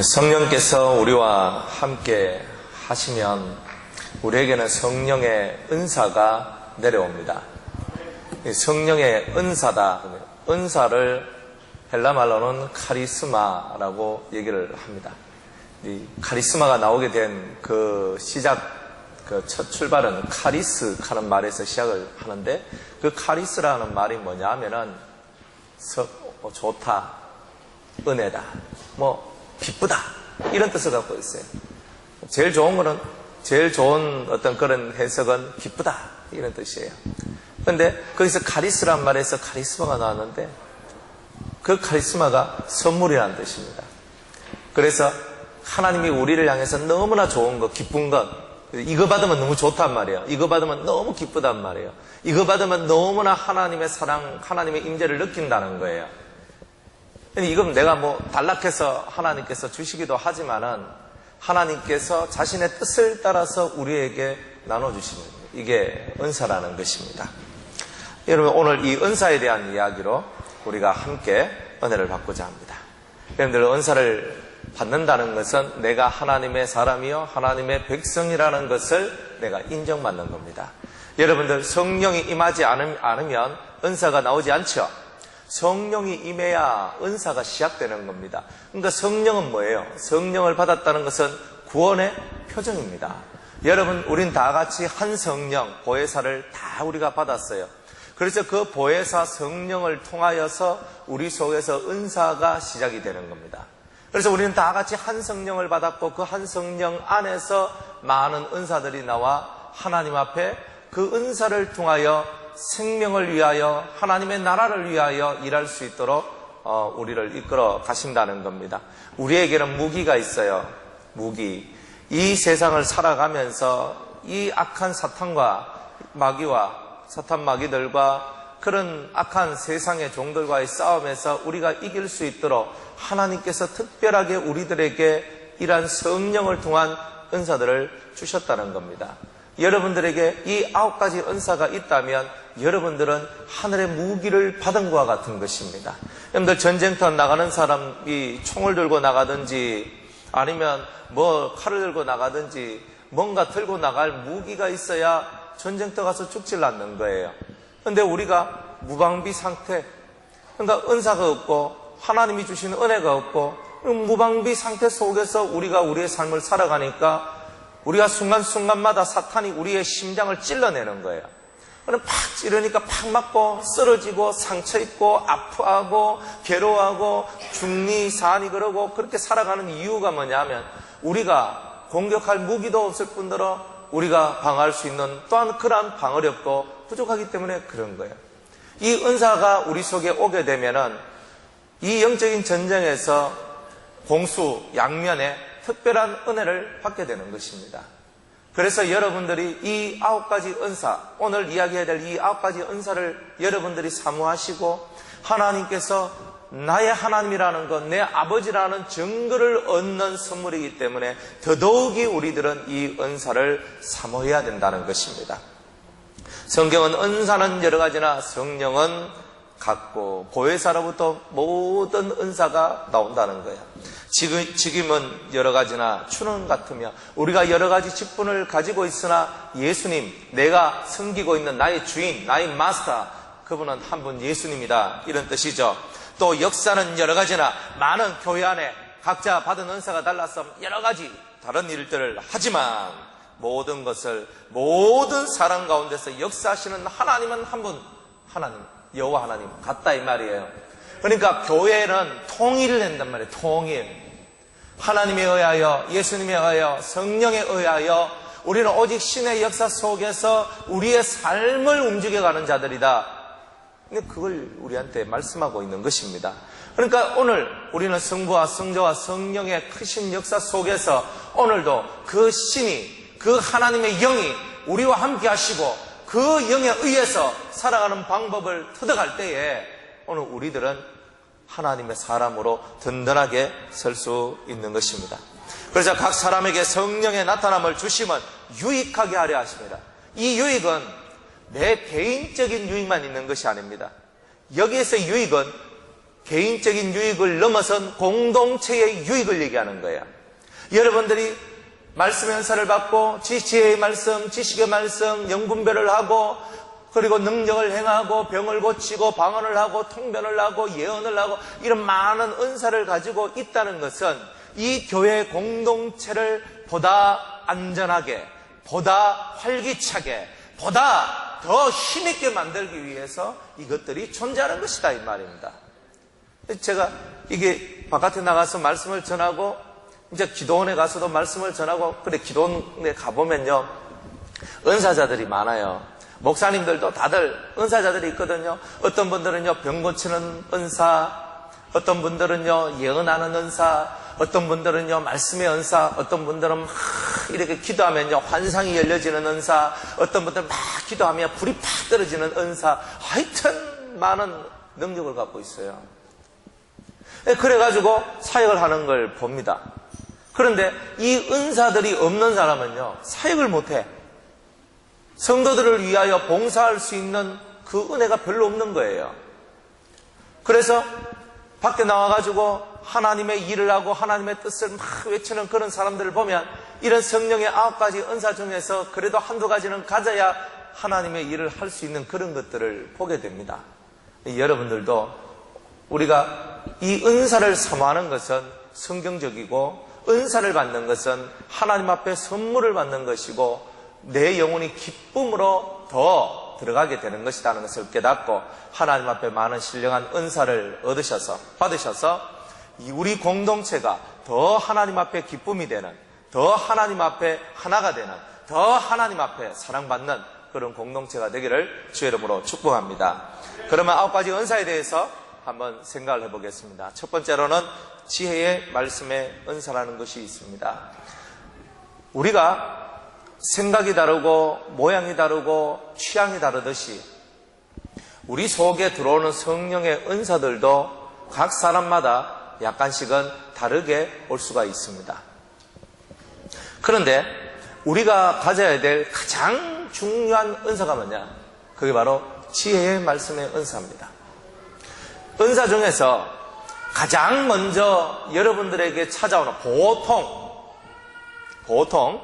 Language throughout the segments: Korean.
성령께서 우리와 함께 하시면 우리에게는 성령의 은사가 내려옵니다. 성령의 은사다. 은사를 헬라말로는 카리스마라고 얘기를 합니다. 이 카리스마가 나오게 된 그 첫 출발은 카리스 하는 말에서 시작을 하는데, 그 카리스라는 말이 뭐냐 하면은 좋다, 은혜다, 기쁘다, 이런 뜻을 갖고 있어요. 제일 좋은 어떤 그런 해석은 기쁘다, 이런 뜻이에요. 그런데 거기서 카리스란 말에서 카리스마가 나왔는데, 그 카리스마가 선물이라는 뜻입니다. 그래서 하나님이 우리를 향해서 너무나 좋은 것, 기쁜 것, 이거 받으면 너무 좋단 말이에요. 이거 받으면 너무 기쁘단 말이에요. 이거 받으면 너무나 하나님의 사랑, 하나님의 임재를 느낀다는 거예요. 이건 내가 단락해서 하나님께서 주시기도 하지만은, 하나님께서 자신의 뜻을 따라서 우리에게 나눠주시는, 이게 은사라는 것입니다. 여러분, 오늘 이 은사에 대한 이야기로 우리가 함께 은혜를 받고자 합니다. 여러분들, 은사를 받는다는 것은 내가 하나님의 사람이요 하나님의 백성이라는 것을 내가 인정받는 겁니다. 여러분들, 성령이 임하지 않으면 은사가 나오지 않죠? 성령이 임해야 은사가 시작되는 겁니다. 그러니까 성령은 뭐예요? 성령을 받았다는 것은 구원의 표정입니다. 여러분, 우린 다 같이 한 성령, 보혜사를 다 우리가 받았어요. 그래서 그 보혜사 성령을 통하여서 우리 속에서 은사가 시작이 되는 겁니다. 그래서 우리는 다 같이 한 성령을 받았고, 그 한 성령 안에서 많은 은사들이 나와 하나님 앞에 그 은사를 통하여 생명을 위하여 하나님의 나라를 위하여 일할 수 있도록 우리를 이끌어 가신다는 겁니다. 우리에게는 무기가 있어요. 무기. 이 세상을 살아가면서 이 악한 사탄과 마귀와 사탄 마귀들과 그런 악한 세상의 종들과의 싸움에서 우리가 이길 수 있도록 하나님께서 특별하게 우리들에게 이러한 성령을 통한 은사들을 주셨다는 겁니다. 여러분들에게 이 9가지 은사가 있다면 여러분들은 하늘의 무기를 받은 것과 같은 것입니다. 여러분들, 전쟁터 나가는 사람이 총을 들고 나가든지 아니면 칼을 들고 나가든지 뭔가 들고 나갈 무기가 있어야 전쟁터 가서 죽질 않는 거예요. 그런데 우리가 무방비 상태, 그러니까 은사가 없고 하나님이 주시는 은혜가 없고 무방비 상태 속에서 우리가 우리의 삶을 살아가니까 우리가 순간순간마다 사탄이 우리의 심장을 찔러내는 거예요. 그럼 팍 찌르니까 팍 맞고 쓰러지고 상처 입고 아파하고 괴로워하고 중니 사니 그러고 그렇게 살아가는 이유가 뭐냐면 우리가 공격할 무기도 없을 뿐더러 우리가 방어할 수 있는 또한 그러한 방어력도 부족하기 때문에 그런 거예요. 이 은사가 우리 속에 오게 되면은 이 영적인 전쟁에서 공수 양면에 특별한 은혜를 받게 되는 것입니다. 그래서 여러분들이 이 9가지 은사, 오늘 이야기해야 될 이 9가지 은사를 여러분들이 사모하시고 하나님께서 나의 하나님이라는 것, 내 아버지라는 증거를 얻는 선물이기 때문에 더더욱이 우리들은 이 은사를 사모해야 된다는 것입니다. 성경은 은사는 여러 가지나 성령은 같고 보혜사로부터 모든 은사가 나온다는 거예요. 직임은 여러 가지나 추는 같으며 우리가 여러 가지 직분을 가지고 있으나 예수님, 내가 섬기고 있는 나의 주인, 나의 마스터, 그분은 한 분 예수님이다, 이런 뜻이죠. 또 역사는 여러 가지나 많은 교회 안에 각자 받은 은사가 달라서 여러 가지 다른 일들을 하지만 모든 것을 모든 사람 가운데서 역사하시는 하나님은 한 분, 하나님, 여호와 하나님 같다, 이 말이에요. 그러니까 교회는 통일을 한단 말이에요. 통일. 하나님에 의하여, 예수님에 의하여, 성령에 의하여 우리는 오직 신의 역사 속에서 우리의 삶을 움직여가는 자들이다. 근데 그걸 우리한테 말씀하고 있는 것입니다. 그러니까 오늘 우리는 성부와 성자와 성령의 크신 역사 속에서 오늘도 그 신이, 그 하나님의 영이 우리와 함께 하시고 그 영에 의해서 살아가는 방법을 터득할 때에 오늘 우리들은 하나님의 사람으로 든든하게 설 수 있는 것입니다. 그래서 각 사람에게 성령의 나타남을 주시면 유익하게 하려 하십니다. 이 유익은 내 개인적인 유익만 있는 것이 아닙니다. 여기에서 유익은 개인적인 유익을 넘어선 공동체의 유익을 얘기하는 거예요. 여러분들이 말씀의 은사를 받고 지혜의 말씀, 지식의 말씀, 영분별을 하고 그리고 능력을 행하고 병을 고치고 방언을 하고 통변을 하고 예언을 하고 이런 많은 은사를 가지고 있다는 것은 이 교회 공동체를 보다 안전하게, 보다 활기차게, 보다 더 힘있게 만들기 위해서 이것들이 존재하는 것이다 이 말입니다. 제가 이게 바깥에 나가서 말씀을 전하고 이제 기도원에 가서도 말씀을 전하고 그래 기도원에 가보면요 은사자들이 많아요. 목사님들도 다들 은사자들이 있거든요. 어떤 분들은요 병 고치는 은사, 어떤 분들은요 예언하는 은사, 어떤 분들은요 말씀의 은사, 어떤 분들은 막 이렇게 기도하면요 환상이 열려지는 은사, 어떤 분들은 막 기도하면 불이 팍 떨어지는 은사, 하여튼 많은 능력을 갖고 있어요. 그래가지고 사역을 하는 걸 봅니다. 그런데 이 은사들이 없는 사람은요 사역을 못해. 성도들을 위하여 봉사할 수 있는 그 은혜가 별로 없는 거예요. 그래서 밖에 나와가지고 하나님의 일을 하고 하나님의 뜻을 막 외치는 그런 사람들을 보면 이런 성령의 9가지 은사 중에서 그래도 한두 가지는 가져야 하나님의 일을 할 수 있는 그런 것들을 보게 됩니다. 여러분들도 우리가 이 은사를 사모하는 것은 성경적이고 은사를 받는 것은 하나님 앞에 선물을 받는 것이고 내 영혼이 기쁨으로 더 들어가게 되는 것이라는 것을 깨닫고 하나님 앞에 많은 신령한 은사를 받으셔서 우리 공동체가 더 하나님 앞에 기쁨이 되는, 더 하나님 앞에 하나가 되는, 더 하나님 앞에 사랑받는 그런 공동체가 되기를 주의 이름으로 축복합니다. 그러면 9가지 은사에 대해서 한번 생각을 해보겠습니다. 첫 번째로는 지혜의 말씀의 은사라는 것이 있습니다. 우리가 생각이 다르고 모양이 다르고 취향이 다르듯이 우리 속에 들어오는 성령의 은사들도 각 사람마다 약간씩은 다르게 올 수가 있습니다. 그런데 우리가 가져야 될 가장 중요한 은사가 뭐냐? 그게 바로 지혜의 말씀의 은사입니다. 은사 중에서 가장 먼저 여러분들에게 찾아오는 보통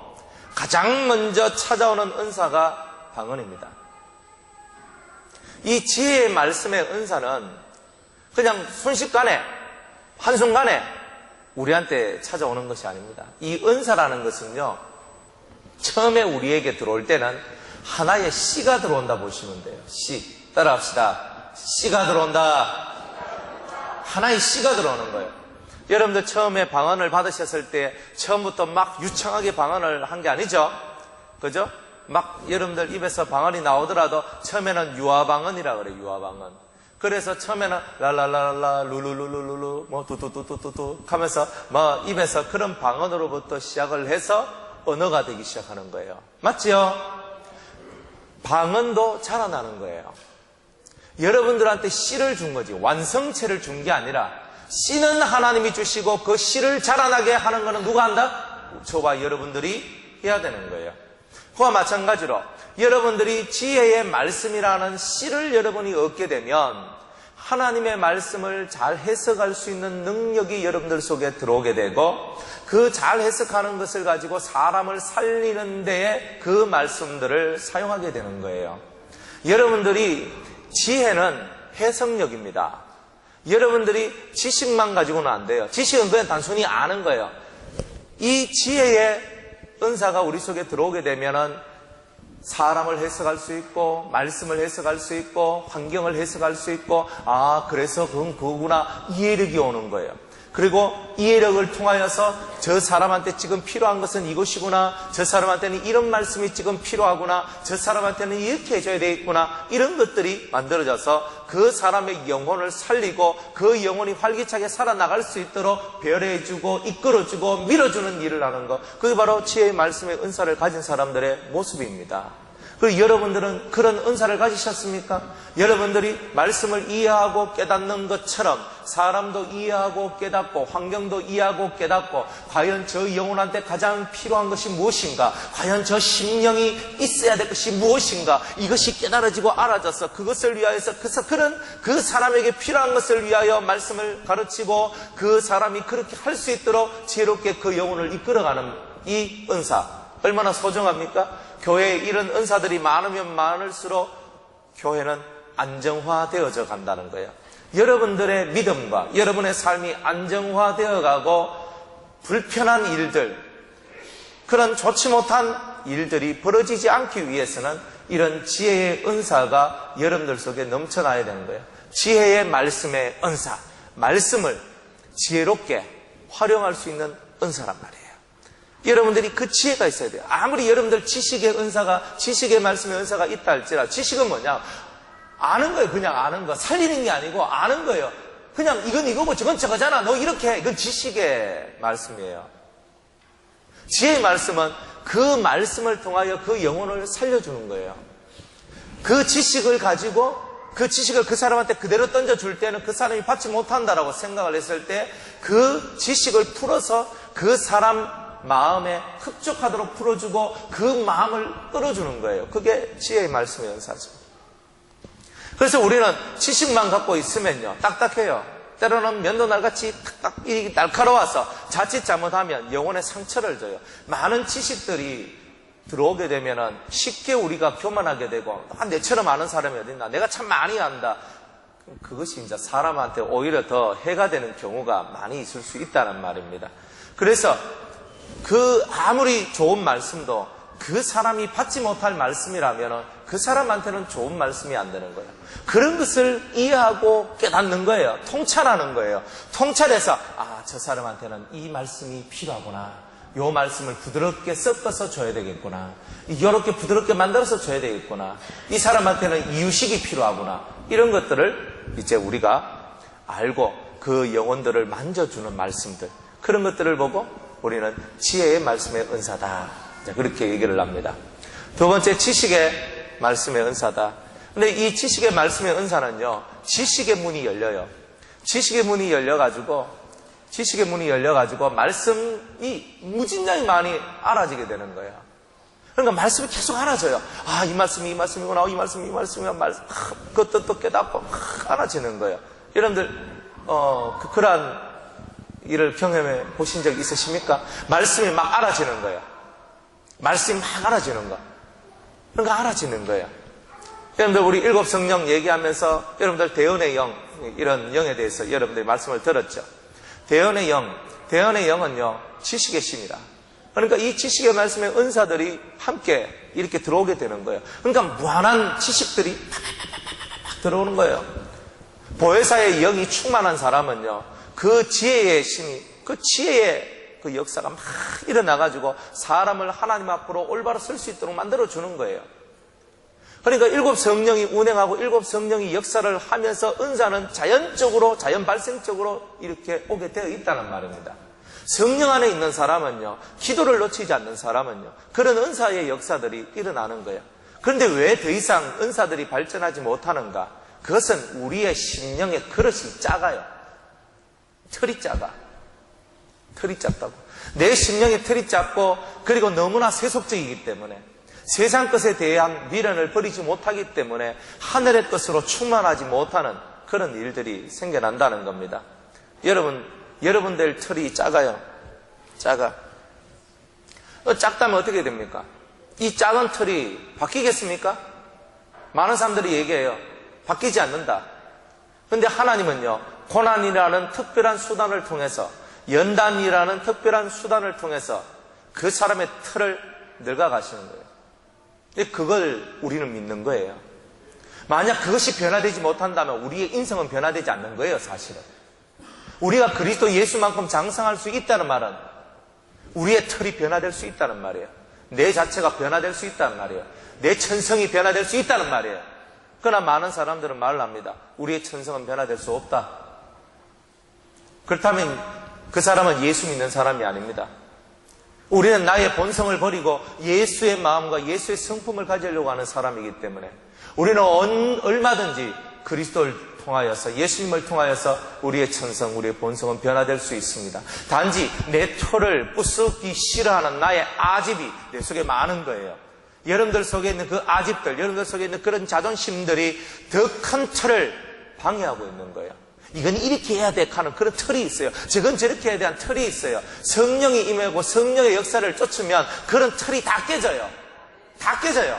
가장 먼저 찾아오는 은사가 방언입니다. 이 지혜의 말씀의 은사는 그냥 순식간에 한순간에 우리한테 찾아오는 것이 아닙니다. 이 은사라는 것은요 처음에 우리에게 들어올 때는 하나의 씨가 들어온다 보시면 돼요. 씨, 따라합시다. 씨가 들어온다. 하나의 씨가 들어오는 거예요. 여러분들 처음에 방언을 받으셨을 때 처음부터 막 유창하게 방언을 한 게 아니죠? 그죠? 막 여러분들 입에서 방언이 나오더라도 처음에는 유아방언이라 그래요. 유아방언. 그래서 처음에는 랄랄랄라 루루루루루 뭐 두두두두두두 하면서 뭐 입에서 그런 방언으로부터 시작을 해서 언어가 되기 시작하는 거예요. 맞지요? 방언도 자라나는 거예요. 여러분들한테 씨를 준 거지 완성체를 준 게 아니라 씨는 하나님이 주시고 그 씨를 자라나게 하는 것은 누가 한다? 저와 여러분들이 해야 되는 거예요. 그와 마찬가지로 여러분들이 지혜의 말씀이라는 씨를 여러분이 얻게 되면 하나님의 말씀을 잘 해석할 수 있는 능력이 여러분들 속에 들어오게 되고 그 잘 해석하는 것을 가지고 사람을 살리는 데에 그 말씀들을 사용하게 되는 거예요. 여러분들이 지혜는 해석력입니다. 여러분들이 지식만 가지고는 안 돼요. 지식은 그냥 단순히 아는 거예요. 이 지혜의 은사가 우리 속에 들어오게 되면은 사람을 해석할 수 있고 말씀을 해석할 수 있고 환경을 해석할 수 있고 그래서 그건 그거구나 이해력이 오는 거예요. 그리고 이해력을 통하여서 저 사람한테 지금 필요한 것은 이것이구나, 저 사람한테는 이런 말씀이 지금 필요하구나, 저 사람한테는 이렇게 해줘야 되겠구나, 이런 것들이 만들어져서 그 사람의 영혼을 살리고 그 영혼이 활기차게 살아나갈 수 있도록 배려해주고 이끌어주고 밀어주는 일을 하는 것, 그게 바로 지혜의 말씀의 은사를 가진 사람들의 모습입니다. 그리고 여러분들은 그런 은사를 가지셨습니까? 여러분들이 말씀을 이해하고 깨닫는 것처럼 사람도 이해하고 깨닫고 환경도 이해하고 깨닫고 과연 저 영혼한테 가장 필요한 것이 무엇인가? 과연 저 심령이 있어야 될 것이 무엇인가? 이것이 깨달아지고 알아져서 그것을 위하여서 그 사람에게 필요한 것을 위하여 말씀을 가르치고 그 사람이 그렇게 할 수 있도록 지혜롭게 그 영혼을 이끌어가는 이 은사 얼마나 소중합니까? 교회에 이런 은사들이 많으면 많을수록 교회는 안정화되어져 간다는 거예요. 여러분들의 믿음과 여러분의 삶이 안정화되어 가고 불편한 일들, 그런 좋지 못한 일들이 벌어지지 않기 위해서는 이런 지혜의 은사가 여러분들 속에 넘쳐나야 되는 거예요. 지혜의 말씀의 은사, 말씀을 지혜롭게 활용할 수 있는 은사란 말이에요. 여러분들이 그 지혜가 있어야 돼요. 아무리 여러분들 지식의 말씀의 은사가 있다 할지라도 지식은 뭐냐? 아는 거예요. 그냥 아는 거. 살리는 게 아니고 아는 거예요. 그냥 이건 이거고 저건 저거잖아. 너 이렇게 해. 이건 지식의 말씀이에요. 지혜의 말씀은 그 말씀을 통하여 그 영혼을 살려주는 거예요. 그 지식을 가지고 그 지식을 그 사람한테 그대로 던져줄 때는 그 사람이 받지 못한다라고 생각을 했을 때 그 지식을 풀어서 그 사람 마음에 흡족하도록 풀어주고 그 마음을 끌어주는 거예요. 그게 지혜의 말씀의 은사죠. 그래서 우리는 지식만 갖고 있으면요 딱딱해요. 때로는 면도날같이 탁탁 날카로워서 자칫 잘못하면 영혼에 상처를 줘요. 많은 지식들이 들어오게 되면은 쉽게 우리가 교만하게 되고 내처럼 아는 사람이 어딨나, 내가 참 많이 안다. 그것이 이제 사람한테 오히려 더 해가 되는 경우가 많이 있을 수 있다는 말입니다. 그래서 그 아무리 좋은 말씀도 그 사람이 받지 못할 말씀이라면 그 사람한테는 좋은 말씀이 안 되는 거예요. 그런 것을 이해하고 깨닫는 거예요. 통찰하는 거예요. 통찰해서 저 사람한테는 이 말씀이 필요하구나. 이 말씀을 부드럽게 섞어서 줘야 되겠구나. 이렇게 부드럽게 만들어서 줘야 되겠구나. 이 사람한테는 이유식이 필요하구나. 이런 것들을 이제 우리가 알고 그 영혼들을 만져주는 말씀들, 그런 것들을 보고 우리는 지혜의 말씀의 은사다. 그렇게 얘기를 합니다. 두 번째, 지식의 말씀의 은사다. 근데 이 지식의 말씀의 은사는요, 지식의 문이 열려요. 지식의 문이 열려가지고 말씀이 무진장이 많이 알아지게 되는 거예요. 그러니까 말씀이 계속 알아져요. 이 말씀이 이 말씀이구나. 이 말씀이 이 말씀이구나. 그것도 또 깨닫고 알아지는 거예요. 여러분들 그러한 일을 경험해 보신 적 있으십니까? 말씀이 막 알아지는 거예요. 말씀이 막 알아지는 거. 그러니까 알아지는 거예요. 여러분들 우리 일곱 성령 얘기하면서 여러분들 대언의 영, 이런 영에 대해서 여러분들이 말씀을 들었죠. 대언의 영은요 지식의 신이라. 그러니까 이 지식의 말씀의 은사들이 함께 이렇게 들어오게 되는 거예요. 그러니까 무한한 지식들이 팍팍팍팍 들어오는 거예요. 보혜사의 영이 충만한 사람은요 그 지혜의 신이, 그 지혜의 그 역사가 막 일어나가지고 사람을 하나님 앞으로 올바로 설 수 있도록 만들어주는 거예요. 그러니까 일곱 성령이 운행하고 일곱 성령이 역사를 하면서 은사는 자연적으로, 자연 발생적으로 이렇게 오게 되어 있다는 말입니다. 성령 안에 있는 사람은요, 기도를 놓치지 않는 사람은요, 그런 은사의 역사들이 일어나는 거예요. 그런데 왜 더 이상 은사들이 발전하지 못하는가? 그것은 우리의 심령의 그릇이 작아요. 틀이 작아. 틀이 작다고. 내 심령의 틀이 작고, 그리고 너무나 세속적이기 때문에, 세상 것에 대한 미련을 버리지 못하기 때문에 하늘의 것으로 충만하지 못하는 그런 일들이 생겨난다는 겁니다. 여러분들 틀이 작아요. 작아. 작다면 어떻게 됩니까? 이 작은 틀이 바뀌겠습니까? 많은 사람들이 얘기해요. 바뀌지 않는다. 그런데 하나님은요, 고난이라는 특별한 수단을 통해서, 연단이라는 특별한 수단을 통해서 그 사람의 틀을 늙어가시는 거예요. 그걸 우리는 믿는 거예요. 만약 그것이 변화되지 못한다면 우리의 인생은 변화되지 않는 거예요, 사실은. 우리가 그리스도 예수만큼 장성할 수 있다는 말은 우리의 틀이 변화될 수 있다는 말이에요. 내 자체가 변화될 수 있다는 말이에요. 내 천성이 변화될 수 있다는 말이에요. 그러나 많은 사람들은 말을 합니다. 우리의 천성은 변화될 수 없다. 그렇다면 그 사람은 예수 믿는 사람이 아닙니다. 우리는 나의 본성을 버리고 예수의 마음과 예수의 성품을 가지려고 하는 사람이기 때문에 우리는 얼마든지 그리스도를 통하여서, 예수님을 통하여서 우리의 천성, 우리의 본성은 변화될 수 있습니다. 단지 내 토를 부수기 싫어하는 나의 아집이 내 속에 많은 거예요. 여러분들 속에 있는 그 아집들, 여러분들 속에 있는 그런 자존심들이 더 큰 틀을 방해하고 있는 거예요. 이건 이렇게 해야 돼 하는 그런 틀이 있어요. 저건 저렇게 해야 되는 틀이 있어요. 성령이 임하고 성령의 역사를 쫓으면 그런 틀이 다 깨져요. 다 깨져요.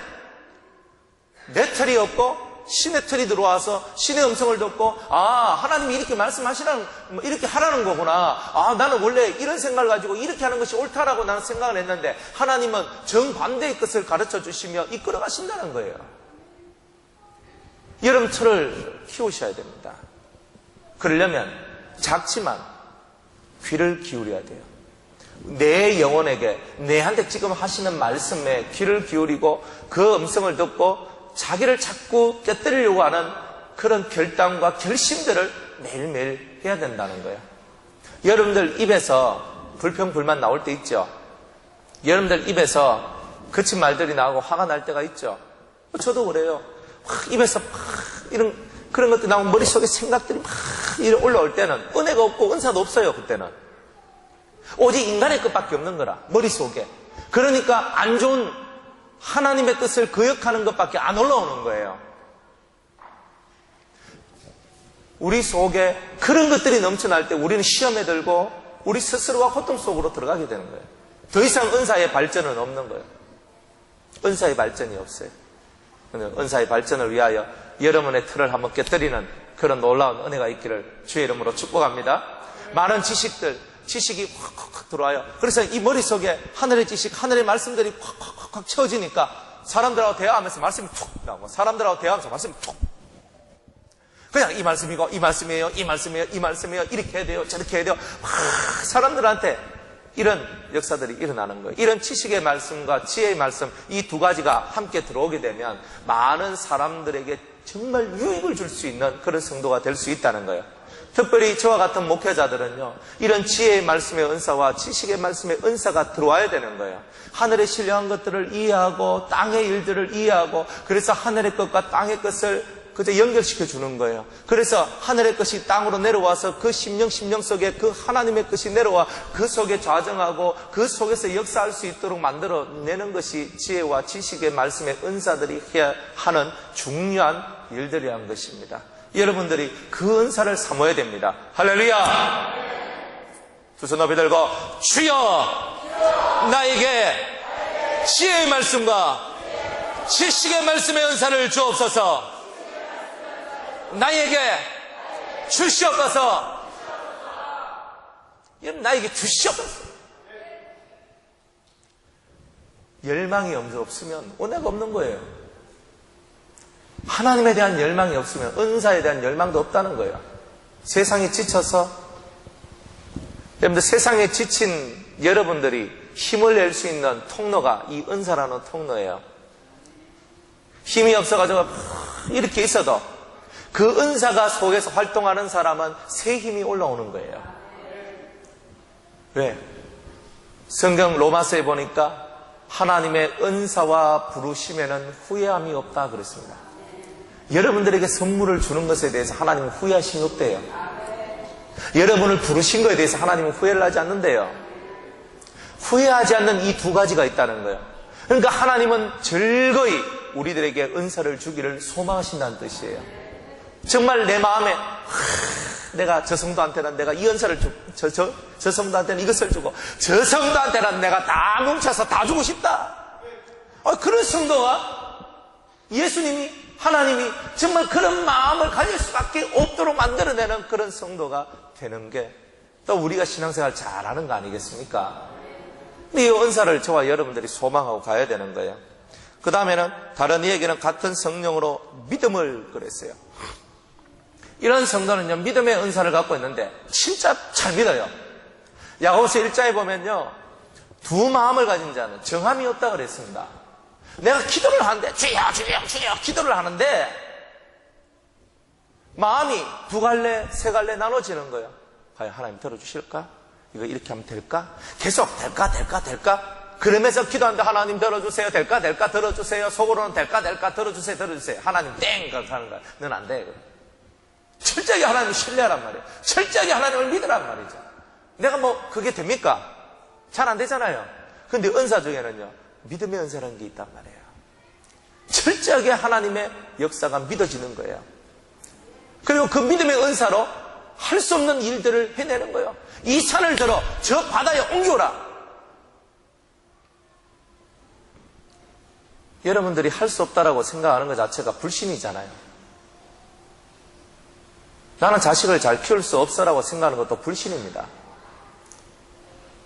내 틀이 없고 신의 틀이 들어와서 신의 음성을 듣고, 하나님이 이렇게 말씀하시라는, 이렇게 하라는 거구나. 나는 원래 이런 생각을 가지고 이렇게 하는 것이 옳다라고 나는 생각을 했는데 하나님은 정반대의 것을 가르쳐 주시며 이끌어 가신다는 거예요. 여러분, 틀을 키우셔야 됩니다. 그러려면 작지만 귀를 기울여야 돼요. 내 영혼에게, 내한테 지금 하시는 말씀에 귀를 기울이고 그 음성을 듣고 자기를 자꾸 깨뜨리려고 하는 그런 결단과 결심들을 매일매일 해야 된다는 거예요. 여러분들 입에서 불평, 불만 나올 때 있죠? 여러분들 입에서 거친 말들이 나오고 화가 날 때가 있죠? 저도 그래요. 입에서 이런 그런 것들이 나오고 머릿속에 생각들이 막 올라올 때는 은혜가 없고 은사도 없어요. 그때는 오직 인간의 것밖에 없는 거라, 머릿속에. 그러니까 안 좋은 하나님의 뜻을 거역하는 것밖에 안 올라오는 거예요. 우리 속에 그런 것들이 넘쳐날 때 우리는 시험에 들고 우리 스스로가 고통 속으로 들어가게 되는 거예요. 더 이상 은사의 발전은 없는 거예요. 은사의 발전이 없어요. 은사의 발전을 위하여 여러분의 틀을 한번 깨뜨리는 그런 놀라운 은혜가 있기를 주의 이름으로 축복합니다. 많은 지식이 확 들어와요. 그래서 이 머릿속에 하늘의 지식, 하늘의 말씀들이 확 채워지니까 사람들하고 대화하면서 말씀이 툭 나오고, 사람들하고 대화하면서 말씀이 툭. 그냥 이 말씀이고, 이 말씀이에요, 이 말씀이에요, 이 말씀이에요, 이렇게 해야 돼요, 저렇게 해야 돼요. 사람들한테 이런 역사들이 일어나는 거예요. 이런 지식의 말씀과 지혜의 말씀, 이 두 가지가 함께 들어오게 되면 많은 사람들에게 정말 유익을 줄 수 있는 그런 성도가 될 수 있다는 거예요. 특별히 저와 같은 목회자들은요, 이런 지혜의 말씀의 은사와 지식의 말씀의 은사가 들어와야 되는 거예요. 하늘의 신령한 것들을 이해하고 땅의 일들을 이해하고, 그래서 하늘의 것과 땅의 것을 그저 연결시켜 주는 거예요. 그래서 하늘의 것이 땅으로 내려와서 그 심령 속에 그 하나님의 것이 내려와 그 속에 좌정하고 그 속에서 역사할 수 있도록 만들어내는 것이 지혜와 지식의 말씀의 은사들이 해야 하는 중요한 일들이란 것입니다. 여러분들이 그 은사를 사모해야 됩니다. 할렐루야! 두 손 높이 들고, 주여 나에게 지혜의 말씀과 지식의 말씀의 은사를 주옵소서. 나에게 주시옵소서. 여러분, 나에게 주시옵소서. 열망이 없으면 은혜가 없는 거예요. 하나님에 대한 열망이 없으면 은사에 대한 열망도 없다는 거예요. 세상에 지쳐서, 여러분들, 세상에 지친 여러분들이 힘을 낼 수 있는 통로가 이 은사라는 통로예요. 힘이 없어가지고 이렇게 있어도 그 은사가 속에서 활동하는 사람은 새 힘이 올라오는 거예요. 왜? 성경 로마서에 보니까 하나님의 은사와 부르심에는 후회함이 없다 그랬습니다. 여러분들에게 선물을 주는 것에 대해서 하나님은 후회하심이 없대요. 여러분을 부르신 것에 대해서 하나님은 후회를 하지 않는데요. 후회하지 않는 이 두 가지가 있다는 거예요. 그러니까 하나님은 즐거이 우리들에게 은사를 주기를 소망하신다는 뜻이에요. 정말 내 마음에 내가 저 성도한테는 내가 이 은사를 주고 저 성도한테는 이것을 주고 저 성도한테는 내가 다 뭉쳐서 다 주고 싶다. 그런 성도가 예수님이, 하나님이 정말 그런 마음을 가질 수밖에 없도록 만들어내는 그런 성도가 되는 게 또 우리가 신앙생활 잘하는 거 아니겠습니까? 이 은사를 저와 여러분들이 소망하고 가야 되는 거예요. 그 다음에는 다른 이에게는 같은 성령으로 믿음을 그랬어요. 이런 성도는요, 믿음의 은사를 갖고 있는데 진짜 잘 믿어요. 야고보서 1장에 보면요, 두 마음을 가진 자는 정함이 없다 그랬습니다. 내가 기도를 하는데 주여 주여 주여 기도를 하는데 마음이 두 갈래 세 갈래 나눠지는 거예요. 과연 하나님 들어주실까? 이거 이렇게 하면 될까? 계속 될까? 그러면서 기도하는데 하나님 들어주세요. 될까 들어주세요. 속으로는 될까 들어주세요. 하나님 땡 하는 거야. 넌 안 돼. 철저하게 하나님을 신뢰하란 말이에요. 철저하게 하나님을 믿으란 말이죠. 내가 뭐 그게 됩니까? 잘 안 되잖아요. 근데 은사 중에는요, 믿음의 은사라는 게 있단 말이에요. 철저하게 하나님의 역사가 믿어지는 거예요. 그리고 그 믿음의 은사로 할 수 없는 일들을 해내는 거예요. 이 산을 들어 저 바다에 옮겨라. 여러분들이 할 수 없다라고 생각하는 것 자체가 불신이잖아요. 나는 자식을 잘 키울 수 없어라고 생각하는 것도 불신입니다.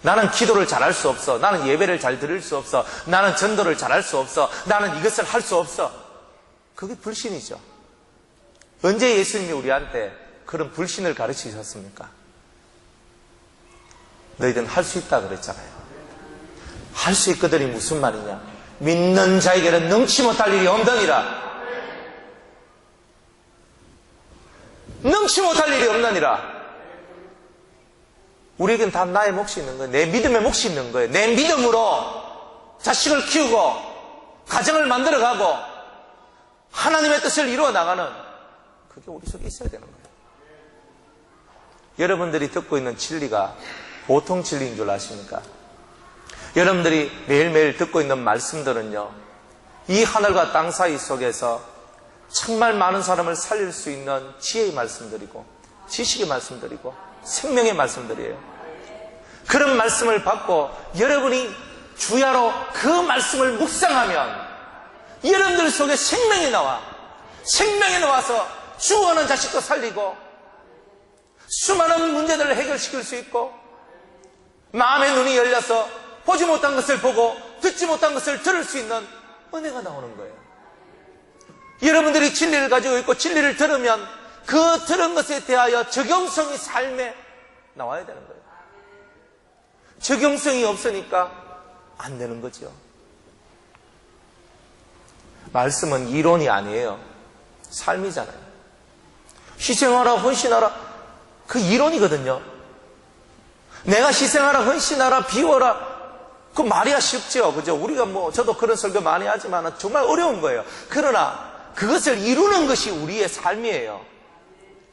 나는 기도를 잘할 수 없어. 나는 예배를 잘 드릴 수 없어. 나는 전도를 잘할 수 없어. 나는 이것을 할 수 없어. 그게 불신이죠. 언제 예수님이 우리한테 그런 불신을 가르치셨습니까? 너희들은 할 수 있다 그랬잖아요. 할 수 있거든이 무슨 말이냐? 믿는 자에게는 능치 못할 일이 없느니라. 능치 못할 일이 없느니라. 우리에겐 다 나의 몫이 있는 거예요. 내 믿음의 몫이 있는 거예요. 내 믿음으로 자식을 키우고 가정을 만들어가고 하나님의 뜻을 이루어 나가는, 그게 우리 속에 있어야 되는 거예요. 여러분들이 듣고 있는 진리가 보통 진리인 줄 아십니까? 여러분들이 매일매일 듣고 있는 말씀들은요, 이 하늘과 땅 사이 속에서 정말 많은 사람을 살릴 수 있는 지혜의 말씀들이고 지식의 말씀들이고 생명의 말씀들이에요. 그런 말씀을 받고 여러분이 주야로 그 말씀을 묵상하면 여러분들 속에 생명이 나와서 죽어가는 자식도 살리고 수많은 문제들을 해결시킬 수 있고 마음의 눈이 열려서 보지 못한 것을 보고 듣지 못한 것을 들을 수 있는 은혜가 나오는 거예요. 여러분들이 진리를 가지고 있고 진리를 들으면 그 들은 것에 대하여 적용성이 삶에 나와야 되는 거예요. 적용성이 없으니까 안 되는 거죠. 말씀은 이론이 아니에요. 삶이잖아요. 희생하라, 헌신하라, 그 이론이거든요. 내가 희생하라, 헌신하라, 비워라, 그 말이야 쉽죠. 그죠? 우리가 저도 그런 설교 많이 하지만 정말 어려운 거예요. 그러나 그것을 이루는 것이 우리의 삶이에요.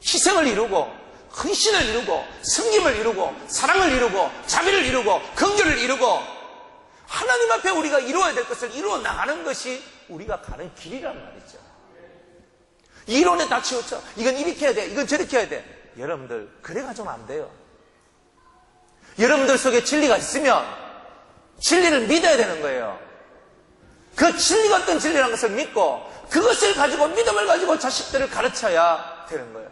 희생을 이루고, 헌신을 이루고, 섬김을 이루고, 사랑을 이루고, 자비를 이루고, 긍휼을 이루고, 하나님 앞에 우리가 이루어야 될 것을 이루어 나가는 것이 우리가 가는 길이란 말이죠. 이론에 다 치우쳐. 이건 이렇게 해야 돼. 이건 저렇게 해야 돼. 여러분들, 그래가지고는 안 돼요. 여러분들 속에 진리가 있으면 진리를 믿어야 되는 거예요. 그 진리가 어떤 진리라는 것을 믿고 그것을 가지고 믿음을 가지고 자식들을 가르쳐야 되는 거예요.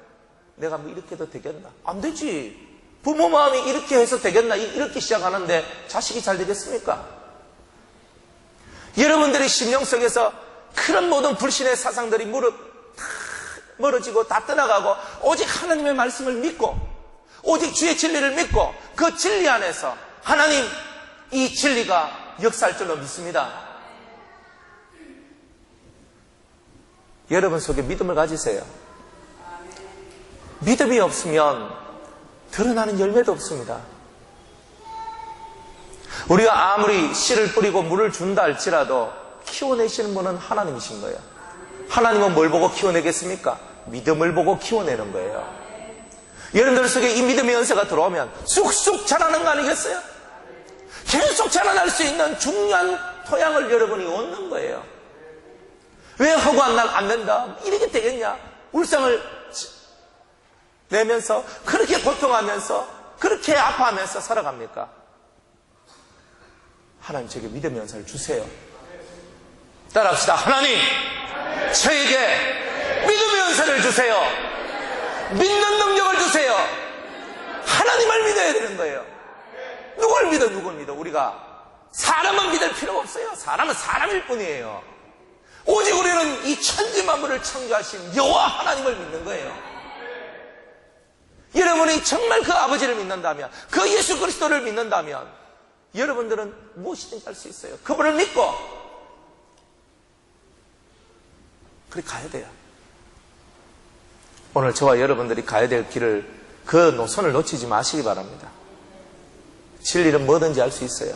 내가 이렇게 해도 되겠나? 안 되지. 부모 마음이 이렇게 해서 되겠나? 이렇게 시작하는데 자식이 잘 되겠습니까? 여러분들의 심령 속에서 그런 모든 불신의 사상들이 멀어지고 다 떠나가고 오직 하나님의 말씀을 믿고 오직 주의 진리를 믿고 그 진리 안에서 하나님, 이 진리가 역사할 줄로 믿습니다. 여러분 속에 믿음을 가지세요. 믿음이 없으면 드러나는 열매도 없습니다. 우리가 아무리 씨를 뿌리고 물을 준다 할지라도 키워내시는 분은 하나님이신 거예요. 하나님은 뭘 보고 키워내겠습니까? 믿음을 보고 키워내는 거예요. 여러분들 속에 이 믿음의 연세가 들어오면 쑥쑥 자라는 거 아니겠어요? 계속 자라날 수 있는 중요한 토양을 여러분이 얻는 거예요. 왜 허구한 날 안 된다? 이렇게 되겠냐? 울상을 내면서 그렇게 고통하면서 그렇게 아파하면서 살아갑니까? 하나님 저에게 믿음의 연사를 주세요. 따라합시다. 하나님, 저에게 믿음의 연사를 주세요. 믿는 능력을 주세요. 하나님을 믿어야 되는 거예요. 누굴 믿어? 우리가 사람은 믿을 필요가 없어요. 사람은 사람일 뿐이에요. 오직 우리는 이 천지 만물을 창조하신 여호와 하나님을 믿는 거예요. 여러분이 정말 그 아버지를 믿는다면, 그 예수 그리스도를 믿는다면 여러분들은 무엇이든지 할 수 있어요. 그분을 믿고 그렇게 가야 돼요. 오늘 저와 여러분들이 가야 될 길을, 그 노선을 놓치지 마시기 바랍니다. 진리는 뭐든지 알 수 있어요.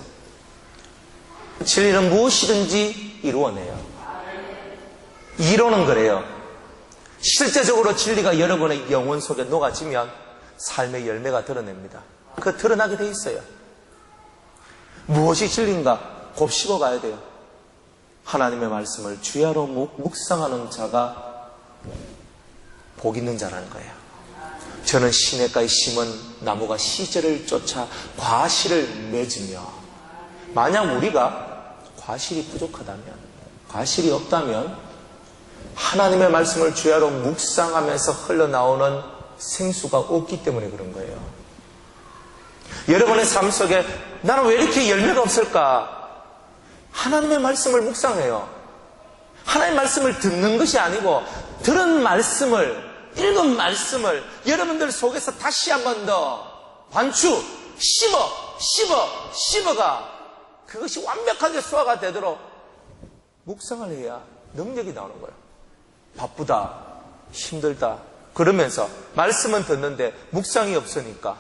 진리는 무엇이든지 이루어내요. 이론은 그래요. 실제적으로 진리가 여러분의 영혼 속에 녹아지면 삶의 열매가 드러냅니다. 그 드러나게 돼 있어요. 무엇이 진리인가 곱씹어 가야 돼요. 하나님의 말씀을 주야로 묵상하는 자가 복 있는 자라는 거예요. 저는 시냇가에 심은 나무가 시절을 쫓아 과실을 맺으며, 만약 우리가 과실이 부족하다면, 과실이 없다면 하나님의 말씀을 주야로 묵상하면서 흘러나오는 생수가 없기 때문에 그런 거예요. 여러분의 삶 속에 나는 왜 이렇게 열매가 없을까? 하나님의 말씀을 묵상해요. 하나님의 말씀을 듣는 것이 아니고 들은 말씀을, 읽은 말씀을 여러분들 속에서 다시 한 번 더 반추, 씹어가 그것이 완벽하게 소화가 되도록 묵상을 해야 능력이 나오는 거예요. 바쁘다, 힘들다 그러면서 말씀은 듣는데 묵상이 없으니까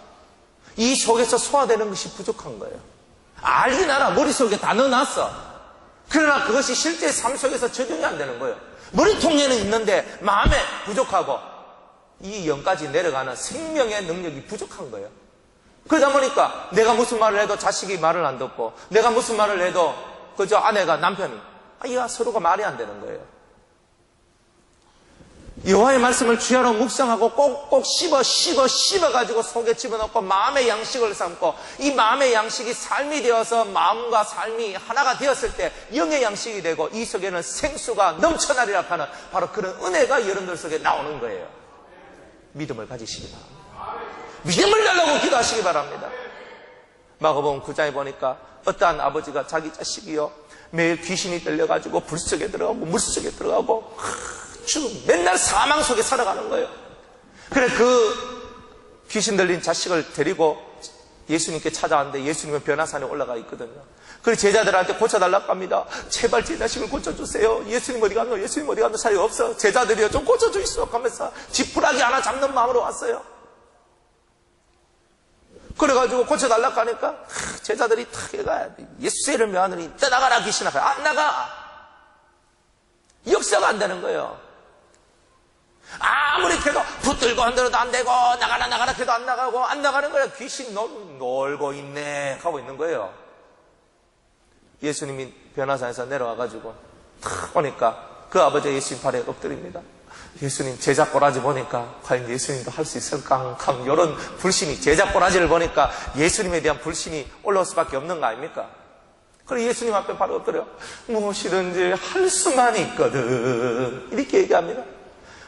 이 속에서 소화되는 것이 부족한 거예요. 알긴 알아. 머릿속에 다 넣어놨어. 그러나 그것이 실제 삶 속에서 적용이 안 되는 거예요. 머리통에는 있는데 마음에 부족하고 이 영까지 내려가는 생명의 능력이 부족한 거예요. 그러다 보니까 내가 무슨 말을 해도 자식이 말을 안 듣고, 내가 무슨 말을 해도 그저 아내가, 남편이 이가 서로가 말이 안 되는 거예요. 여호와의 말씀을 주야로 묵상하고 꼭꼭 씹어가지고 속에 집어넣고 마음의 양식을 삼고, 이 마음의 양식이 삶이 되어서 마음과 삶이 하나가 되었을 때 영의 양식이 되고 이 속에는 생수가 넘쳐나리라 하는 바로 그런 은혜가 여러분들 속에 나오는 거예요. 믿음을 가지시기 바랍니다. 믿음을 달라고 기도하시기 바랍니다. 마가복음 9장에 보니까 어떠한 아버지가 자기 자식이요 매일 귀신이 들려가지고 불 속에 들어가고 물 속에 들어가고 맨날 사망 속에 살아가는 거예요. 그래 그 귀신 들린 자식을 데리고 예수님께 찾아왔는데 예수님은 변화산에 올라가 있거든요. 그래 제자들한테 고쳐달라고 합니다. 제발 제 자식을 고쳐주세요. 예수님 어디 갔노? 예수님 어디 갔노? 사이 없어. 제자들이요 좀 고쳐주시오 하면서 지푸라기 하나 잡는 마음으로 왔어요. 그래가지고 고쳐달라고 하니까 제자들이 탁 해가 예수의 이름을 명하느니 떠나가라 귀신아. 안 나가. 역사가 안 되는 거예요. 아무리 해도 붙들고 흔들어도 안 되고 나가라 해도 안 나가고 안 나가는 거예요. 귀신 놀고 있네 하고 있는 거예요. 예수님이 변화산에서 내려와가지고 탁 오니까 그 아버지가 예수님 발에 엎드립니다. 예수님 제자 꼬라지 보니까 과연 예수님도 할 수 있을까? 이런 불신이, 제자 꼬라지를 보니까 예수님에 대한 불신이 올라올 수밖에 없는 거 아닙니까? 그래 예수님 앞에 바로 엎드려 무엇이든지 할 수만 있거든 이렇게 얘기합니다.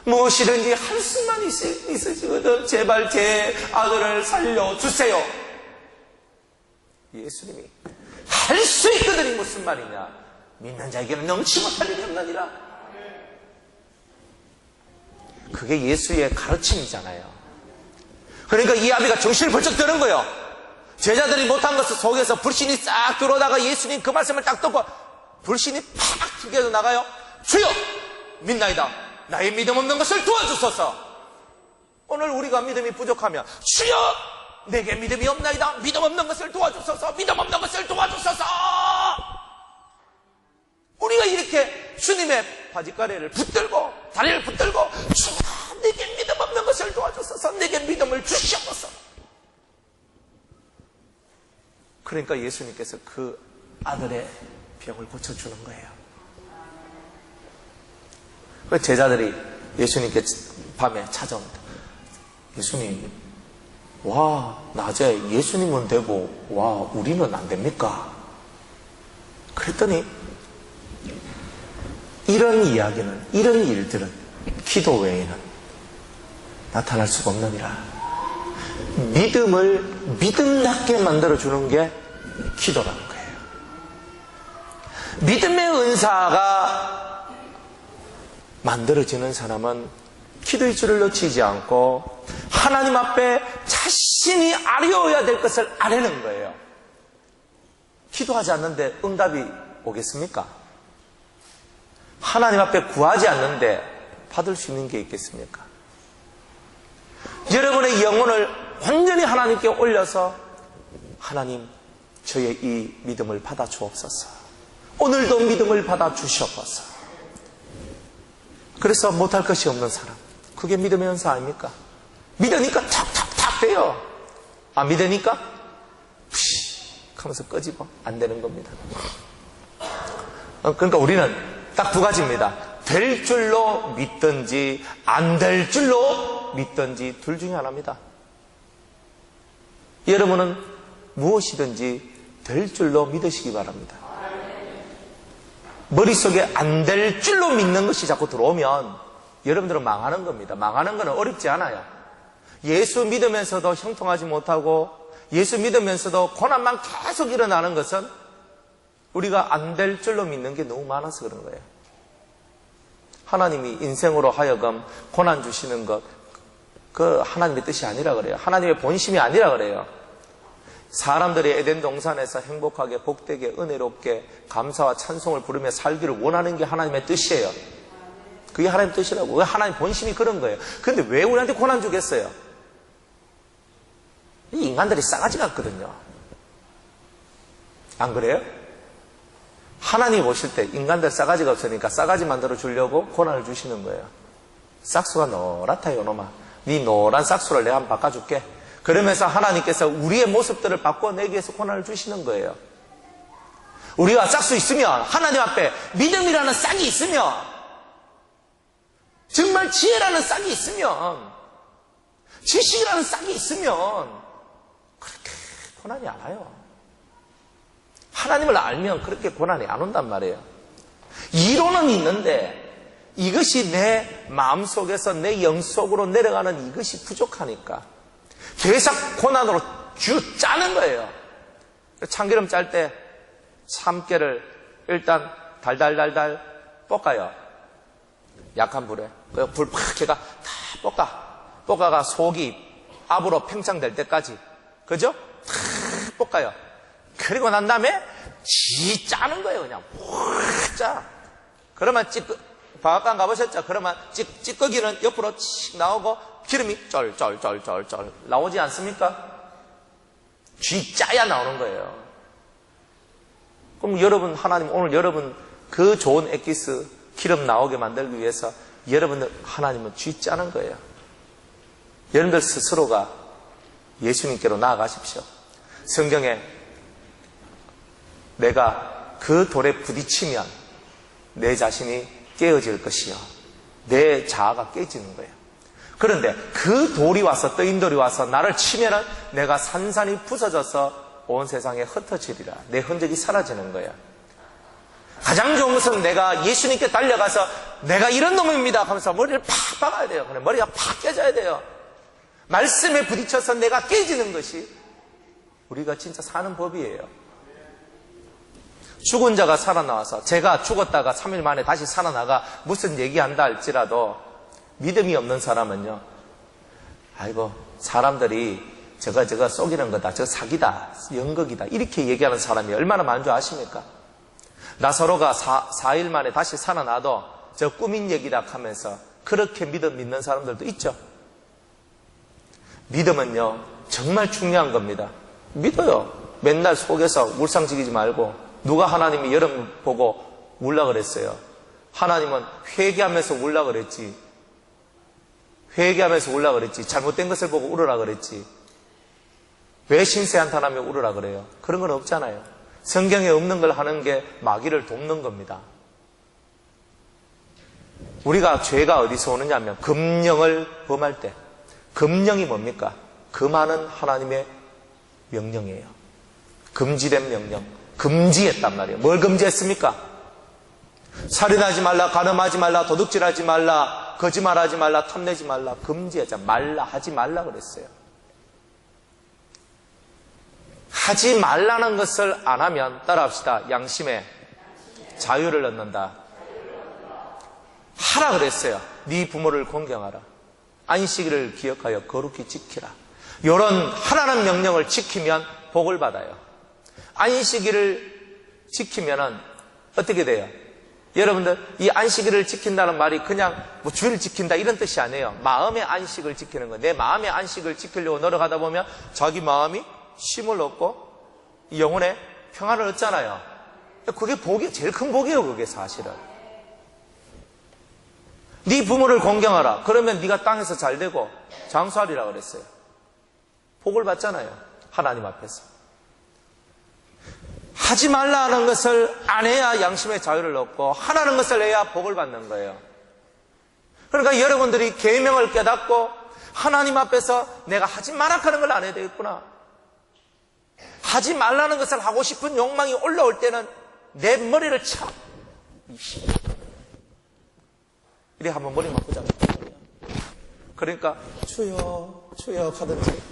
무엇이든지 할 수만 있으시거든 제발 제 아들을 살려주세요. 예수님이 할 수 있거든이 무슨 말이냐? 믿는 자에게는 넘치 못할 일이 없느니라. 그게 예수의 가르침이잖아요. 그러니까 이 아비가 정신을 벌쩍 드는 거예요. 제자들이 못한 것을 속에서 불신이 싹 들어오다가 예수님 그 말씀을 딱 듣고 불신이 팍 튕겨져 나가요. 주여 믿나이다. 나의 믿음 없는 것을 도와주소서. 오늘 우리가 믿음이 부족하면 주여 내게 믿음이 없나이다. 믿음 없는 것을 도와주소서. 믿음 없는 것을 도와주소서. 우리가 이렇게 주님의 바지가래를 붙들고 다리를 붙들고 주여 내게 믿음 없는 것을 도와주소서. 내게 믿음을 주시옵소서. 그러니까 예수님께서 그 아들의 병을 고쳐주는 거예요. 제자들이 예수님께 밤에 찾아옵니다. 예수님, 와 낮에 예수님은 되고 와 우리는 안 됩니까? 그랬더니 이런 이야기는, 이런 일들은 기도 외에는 나타날 수가 없느니라. 믿음을 믿음답게 만들어주는 게 기도라는 거예요. 믿음의 은사가 만들어지는 사람은 기도의 줄을 놓치지 않고 하나님 앞에 자신이 아뢰어야 될 것을 아뢰는 거예요. 기도하지 않는데 응답이 오겠습니까? 하나님 앞에 구하지 않는데 받을 수 있는 게 있겠습니까? 여러분의 영혼을 완전히 하나님께 올려서 하나님, 저의 이 믿음을 받아 주옵소서. 오늘도 믿음을 받아 주시옵소서. 그래서 못할 것이 없는 사람, 그게 믿음의 연사 아닙니까? 믿으니까 탁탁탁 돼요. 안 믿으니까 푸식 하면서 꺼지고 안 되는 겁니다. 그러니까 우리는 딱 두 가지입니다. 될 줄로 믿든지 안 될 줄로 믿든지 둘 중에 하나입니다. 여러분은 무엇이든지 될 줄로 믿으시기 바랍니다. 머릿속에 안 될 줄로 믿는 것이 자꾸 들어오면 여러분들은 망하는 겁니다. 망하는 것은 어렵지 않아요. 예수 믿으면서도 형통하지 못하고 예수 믿으면서도 고난만 계속 일어나는 것은 우리가 안 될 줄로 믿는 게 너무 많아서 그런 거예요. 하나님이 인생으로 하여금 고난 주시는 것, 그 하나님의 뜻이 아니라 그래요. 하나님의 본심이 아니라 그래요. 사람들이 에덴 동산에서 행복하게 복되게 은혜롭게 감사와 찬송을 부르며 살기를 원하는 게 하나님의 뜻이에요. 그게 하나님의 뜻이라고. 하나님의 본심이 그런 거예요. 그런데 왜 우리한테 고난 주겠어요? 이 인간들이 싸가지 같거든요. 안 그래요? 하나님이 보실 때 인간들 싸가지가 없으니까 싸가지 만들어 주려고 고난을 주시는 거예요. 싹수가 노랗다 이놈아. 네 노란 싹수를 내가 한번 바꿔줄게. 그러면서 하나님께서 우리의 모습들을 바꿔내기 위해서 고난을 주시는 거예요. 우리가 싹수 있으면 하나님 앞에 믿음이라는 싹이 있으면 정말 지혜라는 싹이 있으면 지식이라는 싹이 있으면 그렇게 고난이 안 와요. 하나님을 알면 그렇게 고난이 안 온단 말이에요. 이론은 있는데 이것이 내 마음속에서 내 영속으로 내려가는 이것이 부족하니까 계속 고난으로 쭉 짜는 거예요. 참기름 짤 때 참깨를 일단 달달달달 볶아요. 약한 불에. 불 팍 해가 다 볶아가 속이 압으로 팽창될 때까지. 그죠? 탁 볶아요. 그리고 난 다음에 짜는 거예요. 그냥 푹 짜. 그러면 방앗간 가보셨죠? 그러면 찌꺼기는 옆으로 칙 나오고 기름이 쩔 나오지 않습니까? 짜야 나오는 거예요. 그럼 여러분, 하나님 오늘 여러분 그 좋은 액기스 기름 나오게 만들기 위해서 여러분들 하나님은 짜는 거예요. 여러분들 스스로가 예수님께로 나아가십시오. 성경에 내가 그 돌에 부딪히면 내 자신이 깨어질 것이요. 내 자아가 깨지는 거예요. 그런데 그 돌이 와서 떠인 돌이 와서 나를 치면은 내가 산산이 부서져서 온 세상에 흩어지리라. 내 흔적이 사라지는 거예요. 가장 좋은 것은 내가 예수님께 달려가서 내가 이런 놈입니다 하면서 머리를 팍 박아야 돼요. 그래, 머리가 팍 깨져야 돼요. 말씀에 부딪혀서 내가 깨지는 것이 우리가 진짜 사는 법이에요. 죽은 자가 살아나와서 제가 죽었다가 3일 만에 다시 살아나가 무슨 얘기한다 할지라도 믿음이 없는 사람은요, 아이고 사람들이 저거 속이는 거다, 저 사기다, 연극이다 이렇게 얘기하는 사람이 얼마나 많은 줄 아십니까? 나사로가 4일 만에 다시 살아나도 저 꾸민 얘기다 하면서 그렇게 믿는 사람들도 있죠. 믿음은요 정말 중요한 겁니다. 믿어요. 맨날 속에서 울상지기지 말고. 누가 하나님이 여러분 보고 울라 그랬어요? 하나님은 회개하면서 울라 그랬지. 회개하면서 울라 그랬지. 잘못된 것을 보고 울으라 그랬지. 왜 신세한탄하며 울으라 그래요? 그런 건 없잖아요. 성경에 없는 걸 하는 게 마귀를 돕는 겁니다. 우리가 죄가 어디서 오느냐면 금령을 범할 때. 금령이 뭡니까? 금하는 하나님의 명령이에요. 금지된 명령. 금지했단 말이에요. 뭘 금지했습니까? 살인하지 말라, 간음하지 말라, 도둑질하지 말라, 거짓말하지 말라, 탐내지 말라. 금지하자. 말라, 하지 말라 그랬어요. 하지 말라는 것을 안 하면 따라합시다. 양심에 자유를 얻는다. 하라 그랬어요. 네 부모를 공경하라. 안식일을 기억하여 거룩히 지키라. 이런 하라는 명령을 지키면 복을 받아요. 안식일을 지키면은 어떻게 돼요? 여러분들 이 안식일을 지킨다는 말이 그냥 뭐 주일을 지킨다 이런 뜻이 아니에요. 마음의 안식을 지키는 거예요. 내 마음의 안식을 지키려고 노력하다 보면 자기 마음이 쉼을 얻고 이 영혼의 평안을 얻잖아요. 그게 복이, 제일 큰 복이에요, 그게 사실은. 네 부모를 공경하라. 그러면 네가 땅에서 잘 되고 장수하리라 그랬어요. 복을 받잖아요, 하나님 앞에서. 하지 말라는 것을 안 해야 양심의 자유를 얻고 하라는 것을 해야 복을 받는 거예요. 그러니까 여러분들이 계명을 깨닫고 하나님 앞에서 내가 하지 마라 하는 걸 안 해야 되겠구나. 하지 말라는 것을 하고 싶은 욕망이 올라올 때는 내 머리를 쳐. 이래 한번 머리 맞고자. 그러니까 주여 주여 하든지,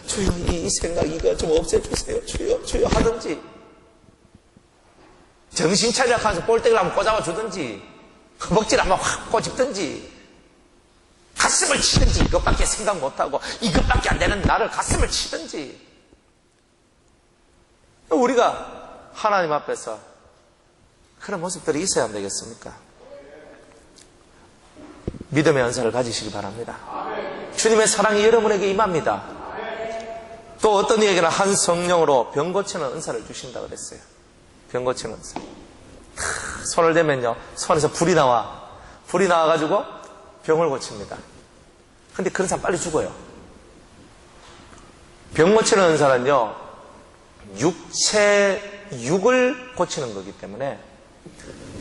주여 이 생각 이거 좀 없애주세요, 주여 주여 하든지, 정신 차리라 하면서 볼때기를 한번 꽂아봐 주든지, 허벅지를 한번 확 꼬집든지, 가슴을 치든지, 이것밖에 생각 못하고 이것밖에 안 되는 나를 가슴을 치든지. 우리가 하나님 앞에서 그런 모습들이 있어야 안 되겠습니까? 믿음의 은사를 가지시기 바랍니다. 주님의 사랑이 여러분에게 임합니다. 또 어떤 이에게는 한 성령으로 병 고치는 은사를 주신다고 그랬어요. 병 고치는 은사. 손을 대면요, 손에서 불이 나와가지고 병을 고칩니다. 근데 그런 사람 빨리 죽어요. 병 고치는 은사는요, 육을 고치는 거기 때문에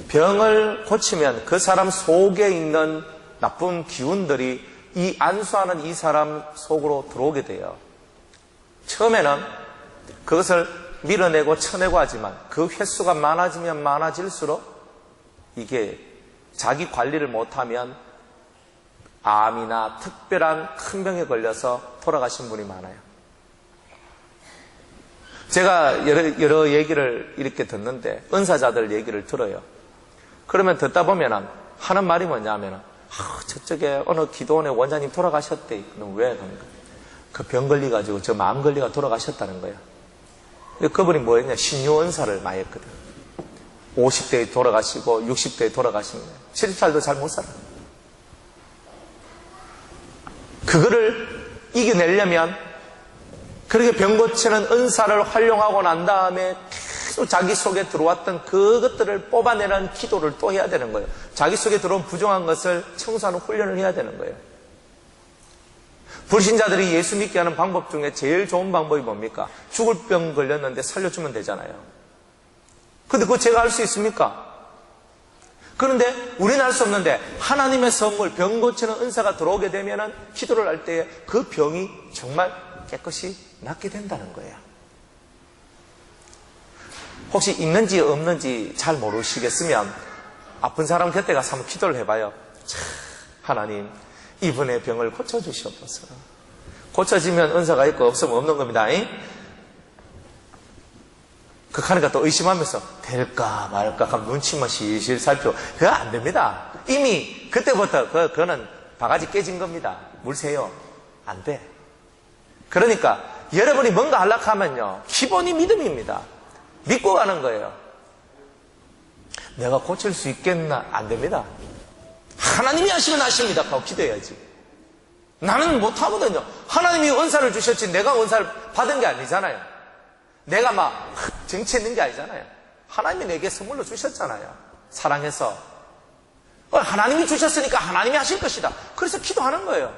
병을 고치면 그 사람 속에 있는 나쁜 기운들이 이 안수하는 이 사람 속으로 들어오게 돼요. 처음에는 그것을 밀어내고 쳐내고 하지만 그 횟수가 많아지면 많아질수록 이게 자기 관리를 못하면 암이나 특별한 큰 병에 걸려서 돌아가신 분이 많아요. 제가 여러 얘기를 이렇게 듣는데, 은사자들 얘기를 들어요. 그러면 듣다 보면 하는 말이 뭐냐면, 저쪽에 어느 기도원의 원장님 돌아가셨대. 그럼 왜? 그 병 걸려가지고 저 마음 걸리가 돌아가셨다는 거예요. 그분이 뭐였냐? 신유 은사를 많이 했거든. 50대에 돌아가시고 60대에 돌아가신 거예요. 70살도 잘 못 살아. 그거를 이겨내려면 그렇게 병 고치는 은사를 활용하고 난 다음에 계속 자기 속에 들어왔던 그것들을 뽑아내는 기도를 또 해야 되는 거예요. 자기 속에 들어온 부정한 것을 청소하는 훈련을 해야 되는 거예요. 불신자들이 예수 믿게 하는 방법 중에 제일 좋은 방법이 뭡니까? 죽을 병 걸렸는데 살려주면 되잖아요. 근데 그거 제가 할 수 있습니까? 그런데 우리는 할 수 없는데, 하나님의 선물, 병 고치는 은사가 들어오게 되면 기도를 할 때에 그 병이 정말 깨끗이 낫게 된다는 거예요. 혹시 있는지 없는지 잘 모르시겠으면 아픈 사람 곁에 가서 한번 기도를 해봐요. 하나님, 이분의 병을 고쳐주시옵소서. 고쳐지면 은사가 있고 없으면 없는 겁니다. 그러니까 또 의심하면서 될까 말까 하면 눈치만 실실 살피고, 그거 안 됩니다. 이미 그때부터 그거는 바가지 깨진 겁니다. 물 새요. 안 돼. 그러니까 여러분이 뭔가 하려고 하면요, 기본이 믿음입니다. 믿고 가는 거예요. 내가 고칠 수 있겠나? 안 됩니다. 하나님이 하시면 하십니다 하고 기도해야지. 나는 못하거든요. 하나님이 은사를 주셨지 내가 은사를 받은 게 아니잖아요. 내가 막 정치했는 게 아니잖아요. 하나님이 내게 선물로 주셨잖아요. 사랑해서. 하나님이 주셨으니까 하나님이 하실 것이다. 그래서 기도하는 거예요.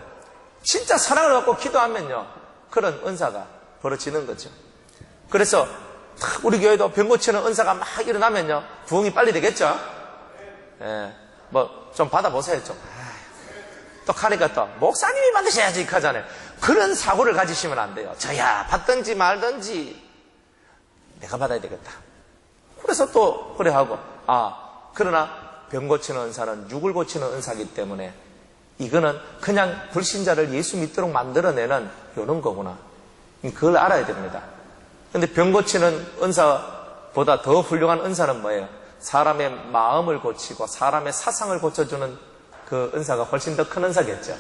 진짜 사랑을 갖고 기도하면요, 그런 은사가 벌어지는 거죠. 그래서 우리 교회도 병 고치는 은사가 막 일어나면요, 부흥이 빨리 되겠죠. 뭐 좀 받아보세요. 좀 또 하니까 또 목사님이 만드셔야지 하잖아요. 그런 사고를 가지시면 안 돼요. 저야 받든지 말든지 내가 받아야 되겠다. 그래서 또 그래 하고, 그러나 병 고치는 은사는 육을 고치는 은사이기 때문에 이거는 그냥 불신자를 예수 믿도록 만들어내는 이런 거구나. 그걸 알아야 됩니다. 근데 병 고치는 은사보다 더 훌륭한 은사는 뭐예요? 사람의 마음을 고치고 사람의 사상을 고쳐주는 그 은사가 훨씬 더 큰 은사겠죠.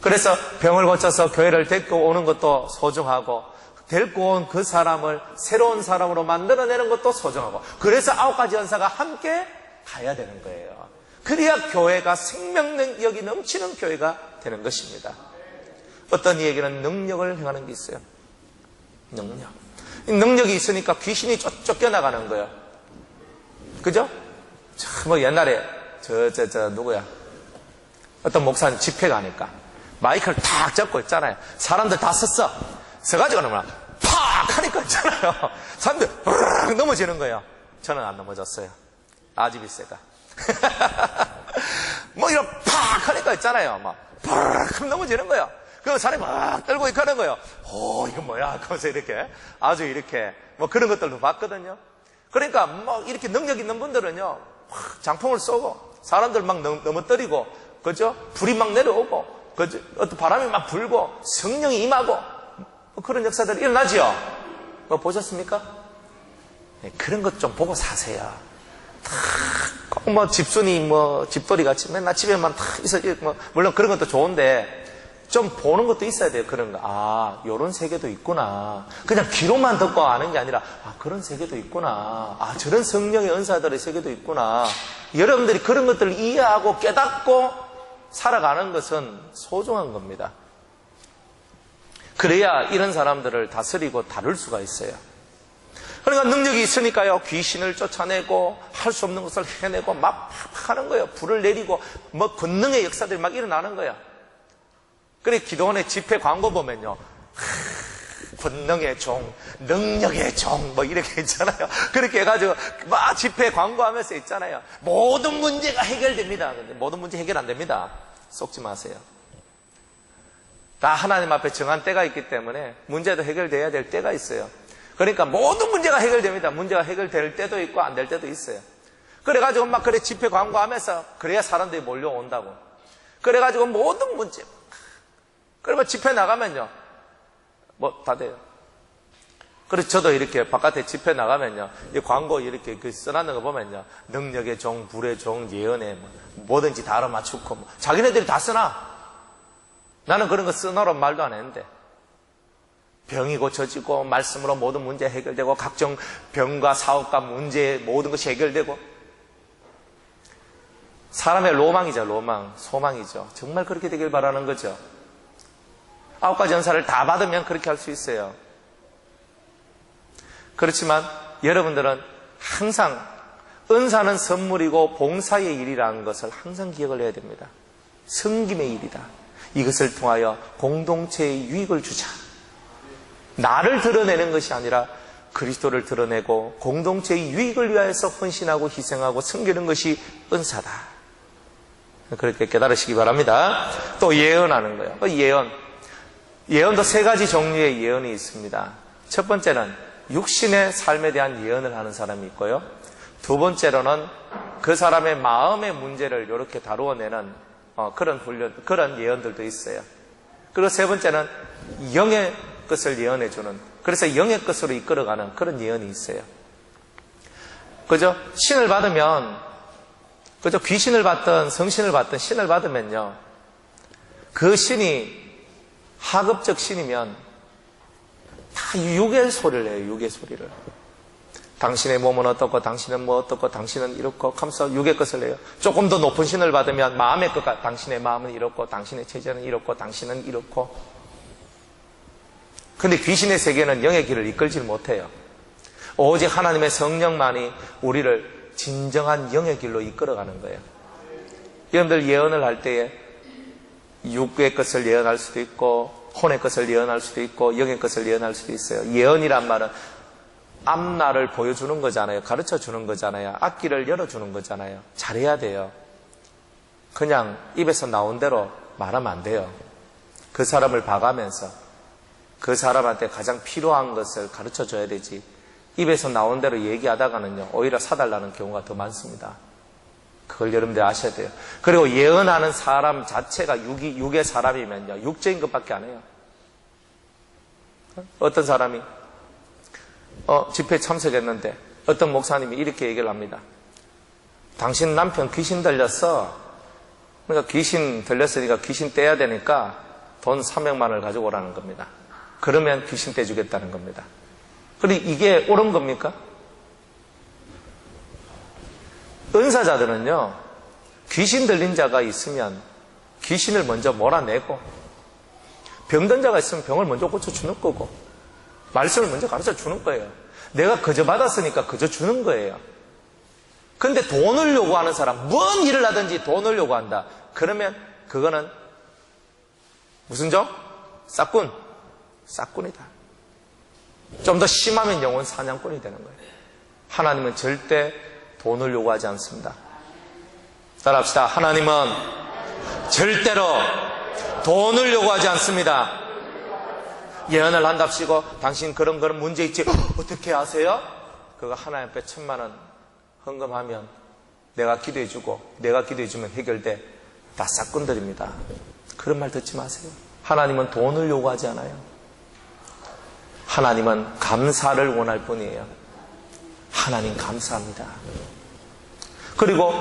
그래서 병을 고쳐서 교회를 데리고 오는 것도 소중하고, 데리고 온 그 사람을 새로운 사람으로 만들어내는 것도 소중하고, 그래서 9가지 은사가 함께 가야 되는 거예요. 그래야 교회가 생명력이 넘치는 교회가 되는 것입니다. 어떤 이에게는 능력을 행하는 게 있어요. 능력. 이 능력이 있으니까 귀신이 쫓겨나가는 거예요. 그죠? 뭐 옛날에 누구야? 어떤 목사님 집회 가니까 마이크를 탁 잡고 있잖아요. 사람들 다 섰어. 서가지고는 막 팍 하니까 있잖아요. 사람들 으르륵 넘어지는 거예요. 저는 안 넘어졌어요. 아집일세가. 뭐 이런 팍 하니까 있잖아요. 막 팍 넘어지는 거예요. 그 사람이 막 떨고 있고 하는 거예요. 이거 뭐야? 그러면서 이렇게 아주 이렇게 뭐 그런 것들도 봤거든요. 그러니까 뭐 이렇게 능력 있는 분들은요, 장풍을 쏘고 사람들 막 넘어뜨리고, 그죠? 불이 막 내려오고, 그죠? 어떤 바람이 막 불고 성령이 임하고 뭐 그런 역사들이 일어나지요. 뭐 보셨습니까? 네, 그런 것 좀 보고 사세요. 꼭 뭐 집순이 뭐 집돌이 같이 맨날 집에만 탁 있어. 뭐 물론 그런 것도 좋은데 좀 보는 것도 있어야 돼요. 그런 거. 요런 세계도 있구나. 그냥 귀로만 듣고 아는 게 아니라 그런 세계도 있구나. 저런 성령의 은사들의 세계도 있구나. 여러분들이 그런 것들을 이해하고 깨닫고 살아가는 것은 소중한 겁니다. 그래야 이런 사람들을 다스리고 다룰 수가 있어요. 그러니까 능력이 있으니까요, 귀신을 쫓아내고 할 수 없는 것을 해내고 막 하는 거예요. 불을 내리고 뭐 권능의 역사들이 막 일어나는 거예요. 그래 기도원의 집회 광고 보면요, 권능의 종, 능력의 종 뭐 이렇게 있잖아요. 그렇게 해가지고 막 집회 광고하면서 있잖아요. 모든 문제가 해결됩니다. 근데 모든 문제 해결 안 됩니다. 속지 마세요. 다 하나님 앞에 정한 때가 있기 때문에 문제도 해결돼야 될 때가 있어요. 그러니까 모든 문제가 해결됩니다. 문제가 해결될 때도 있고 안 될 때도 있어요. 그래가지고 막 그래 집회 광고하면서 그래야 사람들이 몰려온다고. 그래가지고 모든 문제. 그러면 집회 나가면요, 뭐 다 돼요. 그래서 저도 이렇게 바깥에 집회 나가면요, 이 광고 이렇게 써놨는 거 보면요, 능력의 종, 불의 종, 예언의 뭐든지 다 알아맞추고 뭐. 자기네들이 다 써놔. 나는 그런 거 써놓으란 말도 안 했는데, 병이 고쳐지고 말씀으로 모든 문제 해결되고 각종 병과 사업과 문제 모든 것이 해결되고, 사람의 로망이죠. 로망, 소망이죠. 정말 그렇게 되길 바라는 거죠. 9가지 은사를 다 받으면 그렇게 할 수 있어요. 그렇지만 여러분들은 항상 은사는 선물이고 봉사의 일이라는 것을 항상 기억을 해야 됩니다. 섬김의 일이다. 이것을 통하여 공동체의 유익을 주자. 나를 드러내는 것이 아니라 그리스도를 드러내고 공동체의 유익을 위하여서 헌신하고 희생하고 섬기는 것이 은사다. 그렇게 깨달으시기 바랍니다. 또 예언하는 거예요. 예언도 3가지 종류의 예언이 있습니다. 첫 번째는 육신의 삶에 대한 예언을 하는 사람이 있고요. 두 번째로는 그 사람의 마음의 문제를 이렇게 다루어내는 그런 예언들도 있어요. 그리고 세 번째는 영의 것을 예언해주는, 그래서 영의 것으로 이끌어가는 그런 예언이 있어요. 그죠? 신을 받으면, 그죠? 귀신을 받든 성신을 받든 신을 받으면요, 그 신이 하급적 신이면 다 육의 소리를 해요. 육의 소리를. 당신의 몸은 어떻고 당신은 뭐 어떻고 당신은 이렇고 하면서 육의 것을 해요. 조금 더 높은 신을 받으면 마음의 것과 당신의 마음은 이렇고 당신의 체제는 이렇고 당신은 이렇고. 근데 귀신의 세계는 영의 길을 이끌지 못해요. 오직 하나님의 성령만이 우리를 진정한 영의 길로 이끌어가는 거예요. 여러분들 예언을 할 때에 육의 것을 예언할 수도 있고 혼의 것을 예언할 수도 있고 영의 것을 예언할 수도 있어요. 예언이란 말은 앞날을 보여주는 거잖아요. 가르쳐 주는 거잖아요. 앞길을 열어주는 거잖아요. 잘해야 돼요. 그냥 입에서 나온 대로 말하면 안 돼요. 그 사람을 봐가면서 그 사람한테 가장 필요한 것을 가르쳐 줘야 되지, 입에서 나온 대로 얘기하다가는요, 오히려 사달라는 경우가 더 많습니다. 그걸 여러분들 아셔야 돼요. 그리고 예언하는 사람 자체가 육의 사람이면요, 육적인 것밖에 안 해요. 어떤 사람이 집회에 참석했는데 어떤 목사님이 이렇게 얘기를 합니다. 당신 남편 귀신 들렸어. 그러니까 귀신 들렸으니까 귀신 떼야 되니까 돈 300만 원을 가지고 오라는 겁니다. 그러면 귀신 떼주겠다는 겁니다. 그런데 이게 옳은 겁니까? 은사자들은요, 귀신 들린 자가 있으면 귀신을 먼저 몰아내고, 병든 자가 있으면 병을 먼저 고쳐주는 거고, 말씀을 먼저 가르쳐 주는 거예요. 내가 그저 받았으니까 그저 주는 거예요. 근데 돈을 요구하는 사람, 뭔 일을 하든지 돈을 요구한다. 그러면 그거는 무슨 종? 싹꾼이다. 좀 더 심하면 영혼 사냥꾼이 되는 거예요. 하나님은 절대 돈을 요구하지 않습니다. 따라합시다. 하나님은 절대로 돈을 요구하지 않습니다. 예언을 한답시고 당신 그런 문제 있지? 어떻게 아세요? 그거 하나님 앞에 1000만 원 헌금하면 내가 기도해주고 내가 기도해주면 해결돼. 다 싹꾼들입니다. 그런 말 듣지 마세요. 하나님은 돈을 요구하지 않아요. 하나님은 감사를 원할 뿐이에요. 하나님 감사합니다. 그리고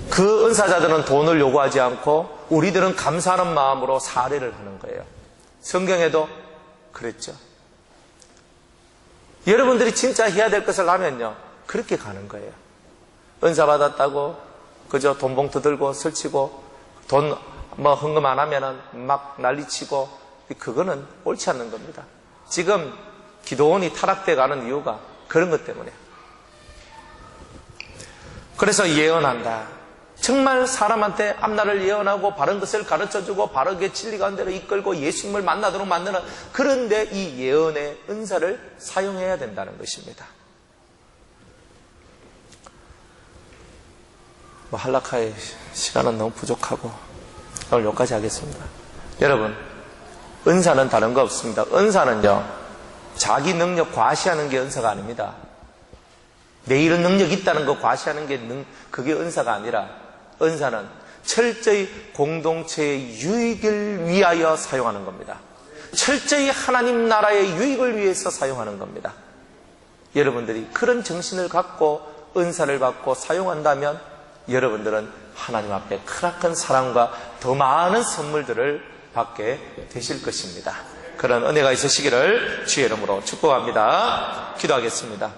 그 은사자들은 돈을 요구하지 않고 우리들은 감사하는 마음으로 사례를 하는 거예요. 성경에도 그랬죠. 여러분들이 진짜 해야 될 것을 하면요, 그렇게 가는 거예요. 은사 받았다고 그저 돈 봉투 들고 설치고 돈 헌금 안 하면은 막 난리치고, 그거는 옳지 않는 겁니다. 지금 기도원이 타락돼 가는 이유가 그런 것 때문에. 그래서 예언한다. 정말 사람한테 앞날을 예언하고 바른 것을 가르쳐주고 바르게 진리 가운데로 이끌고 예수님을 만나도록 만드는, 그런데 이 예언의 은사를 사용해야 된다는 것입니다. 한락할 시간은 너무 부족하고 오늘 여기까지 하겠습니다. 여러분, 은사는 다른 거 없습니다. 은사는요, 자기 능력 과시하는 게 은사가 아닙니다. 내 이런 능력이 있다는 거 과시하는 게 그게 은사가 아니라, 은사는 철저히 공동체의 유익을 위하여 사용하는 겁니다. 철저히 하나님 나라의 유익을 위해서 사용하는 겁니다. 여러분들이 그런 정신을 갖고 은사를 받고 사용한다면 여러분들은 하나님 앞에 크나큰 사랑과 더 많은 선물들을 받게 되실 것입니다. 그런 은혜가 있으시기를 주의 이름으로 축복합니다. 기도하겠습니다.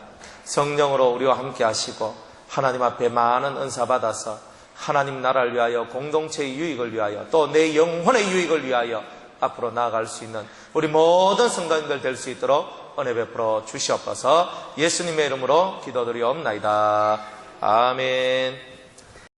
성령으로 우리와 함께 하시고 하나님 앞에 많은 은사 받아서 하나님 나라를 위하여, 공동체의 유익을 위하여, 또 내 영혼의 유익을 위하여 앞으로 나아갈 수 있는 우리 모든 성도님들 될 수 있도록 은혜 베풀어 주시옵소서. 예수님의 이름으로 기도드리옵나이다. 아멘.